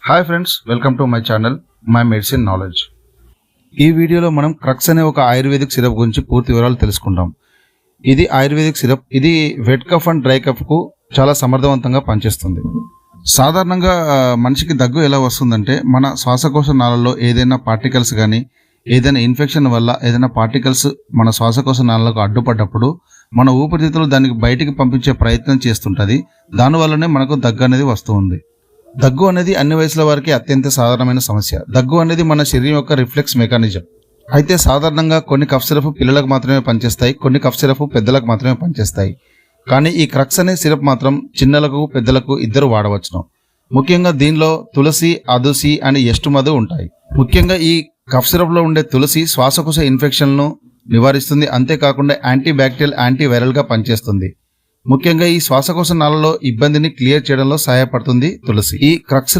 Hi friends, welcome to my channel my medicine knowledge. ఈ వీడియోలో మనం క్రక్స్ అనే ఒక ఆయుర్వేదిక్ సిరప్ గురించి పూర్తి వివరాలు తెలుసుకుంటాం. ఇది ఆయుర్వేదిక్ సిరప్. ఇది వెట్ కఫ్ అండ్ డ్రై కఫ్కు చాలా సమర్థవంతంగా పనిచేస్తుంది. సాధారణంగా మనిషికి దగ్గు ఎలా వస్తుందంటే, మన శ్వాసకోశ నాళాల్లో ఏదైనా పార్టికల్స్ కానీ ఏదైనా ఇన్ఫెక్షన్ వల్ల ఏదైనా పార్టికల్స్ మన శ్వాసకోశ నాళాలకు అడ్డుపడ్డప్పుడు మన ఊపిరితిత్తులు దానికి బయటికి పంపించే ప్రయత్నం చేస్తుంటుంది. దానివల్లనే మనకు దగ్గు అనేది వస్తుంది. దగ్గు అనేది అన్ని వయసుల వారికి అత్యంత సాధారణమైన సమస్య. దగ్గు అనేది మన శరీరం యొక్క రిఫ్లెక్స్ మెకానిజం. అయితే సాధారణంగా కొన్ని కఫ్ సిరప్ పిల్లలకు మాత్రమే పనిచేస్తాయి, కొన్ని కఫ్ సిరప్ పెద్దలకు మాత్రమే పనిచేస్తాయి. కానీ ఈ క్రక్స్ అనే సిరప్ మాత్రం చిన్నలకు పెద్దలకు ఇద్దరు వాడవచ్చును. ముఖ్యంగా దీనిలో తులసి, అదుసి అని ఎస్టుమధు ఉంటాయి. ముఖ్యంగా ఈ కఫ్ సిరప్లో ఉండే తులసి శ్వాసకోశ ఇన్ఫెక్షన్లను నివారిస్తుంది. అంతేకాకుండా యాంటీ బ్యాక్టీరియల్, యాంటీ వైరల్గా పనిచేస్తుంది. ముఖ్యంగా ఈ శ్వాసకోశ నాళాల్లో ఇబ్బందిని క్లియర్ చేయడంలో సహాయపడుతుంది తులసి. ఈ క్రక్స్